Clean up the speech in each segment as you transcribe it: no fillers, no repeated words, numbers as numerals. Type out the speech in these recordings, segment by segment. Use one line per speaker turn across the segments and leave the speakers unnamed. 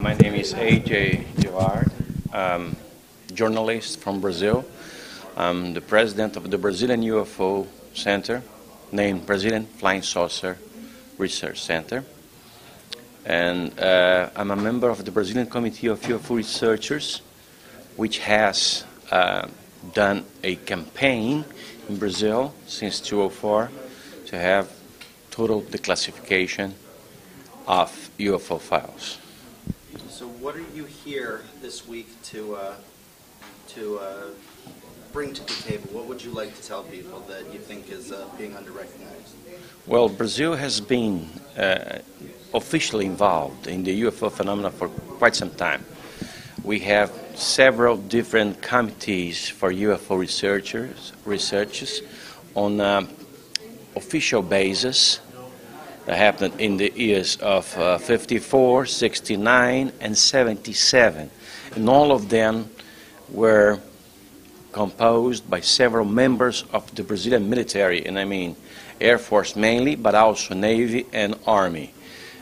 My name is A.J. Gevaerd, journalist from Brazil. I'm the president of the Brazilian UFO Center, named Brazilian Flying Saucer Research Center. And I'm a member of the Brazilian Committee of UFO Researchers, which has done a campaign in Brazil since 2004 to have total declassification of UFO files.
So what are you here this week to bring to the table? What would you like to tell people that you think is being under-recognized?
Well, Brazil has been officially involved in the UFO phenomena for quite some time. We have several different committees for UFO researchers on official basis that happened in the years of 54, 69, and 77. And all of them were composed by several members of the Brazilian military, and I mean Air Force mainly, but also Navy and Army,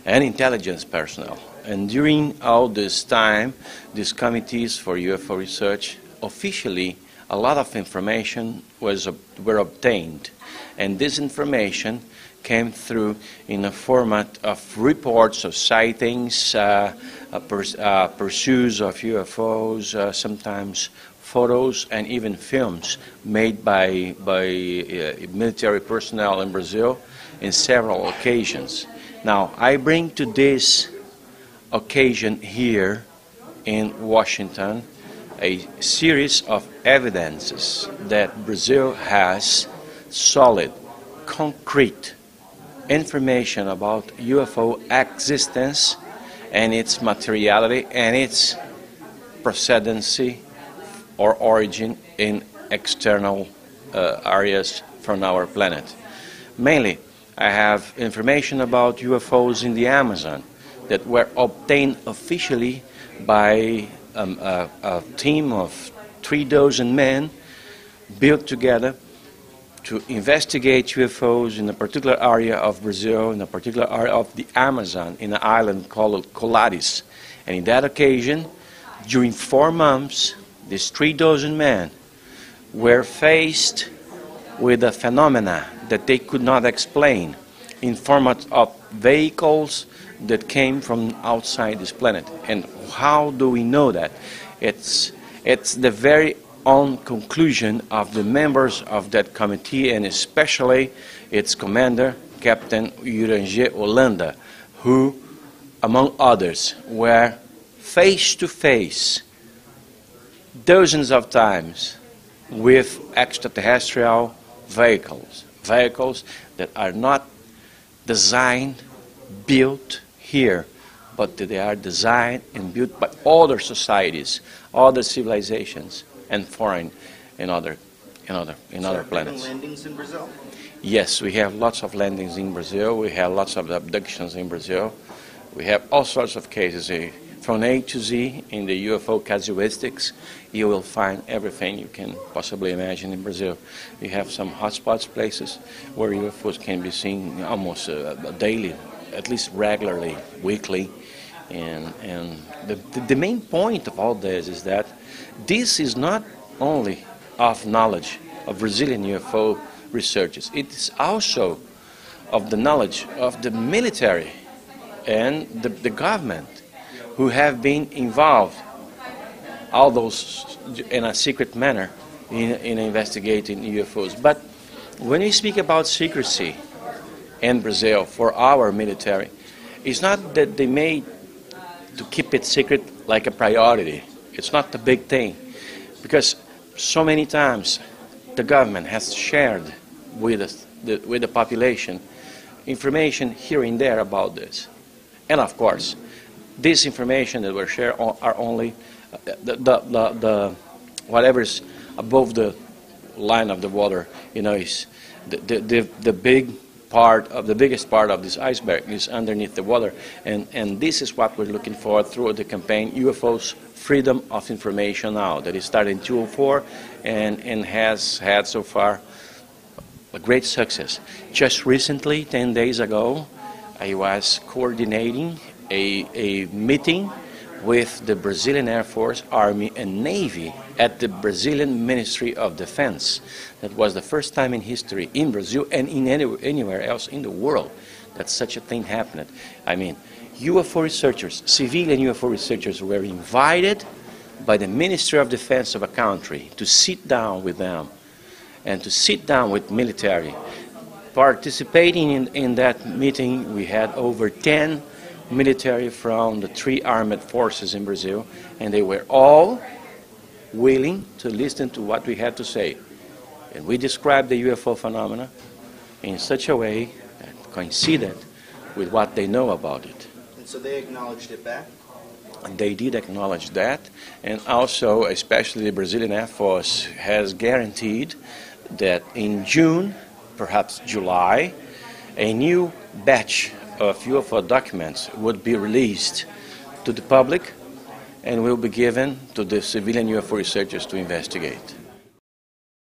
and intelligence personnel. And during all this time, these committees for UFO research, officially, a lot of information were obtained. And this information came through in a format of reports of sightings, pursuits of UFOs, sometimes photos and even films made by military personnel in Brazil in several occasions. Now, I bring to this occasion here in Washington a series of evidences that Brazil has solid, concrete information about UFO existence and its materiality and its precedency or origin in external areas from our planet. Mainly, I have information about UFOs in the Amazon that were obtained officially by a team of 3 men built together to investigate UFOs in a particular area of Brazil, in a particular area of the Amazon, in an island called Colares. And in that occasion, during 4 months, these 3 men were faced with a phenomena that they could not explain in format of vehicles that came from outside this planet. And how do we know that? It's the very own conclusion of the members of that committee, and especially its commander, Captain Uranger Holanda, who, among others, were face to face dozens of times with extraterrestrial vehicles that are not designed, built here, but they are designed and built by other societies, other civilizations, and foreign in other planets.
Landings in Brazil?
Yes, we have lots of landings in Brazil. We have lots of abductions in Brazil. We have all sorts of cases from A to Z in the UFO casuistics. You will find everything you can possibly imagine in Brazil. You have some hotspots, places where UFOs can be seen almost daily, at least regularly, weekly. And the main point of all this is that this is not only of knowledge of Brazilian UFO researchers, it is also of the knowledge of the military and the government who have been involved, all those in a secret manner, in investigating UFOs. But when we speak about secrecy in Brazil for our military, it's not that they made to keep it secret like a priority. It's not the big thing, because so many times the government has shared with the population information here and there about this. And of course, this information that we share are only the whatever's above the line of the water. Is the biggest part of this iceberg is underneath the water, and this is what we're looking for through the campaign UFOs Freedom of Information Now, that is started in 2004 and has had so far a great success. Just recently, 10 days ago, I was coordinating a meeting with the Brazilian Air Force, Army, and Navy at the Brazilian Ministry of Defense. That was the first time in history in Brazil and in anywhere else in the world that such a thing happened. I mean, UFO researchers, civilian UFO researchers, were invited by the Ministry of Defense of a country to sit down with them and to sit down with military. Participating in that meeting, we had over 10 military from the 3 armed forces in Brazil, and they were all willing to listen to what we had to say. And we described the UFO phenomena in such a way that coincided with what they know about it.
And so they acknowledged it back?
And they did acknowledge that, and also, especially the Brazilian Air Force has guaranteed that in June, perhaps July, a new batch of UFO documents would be released to the public and will be given to the civilian UFO researchers to investigate.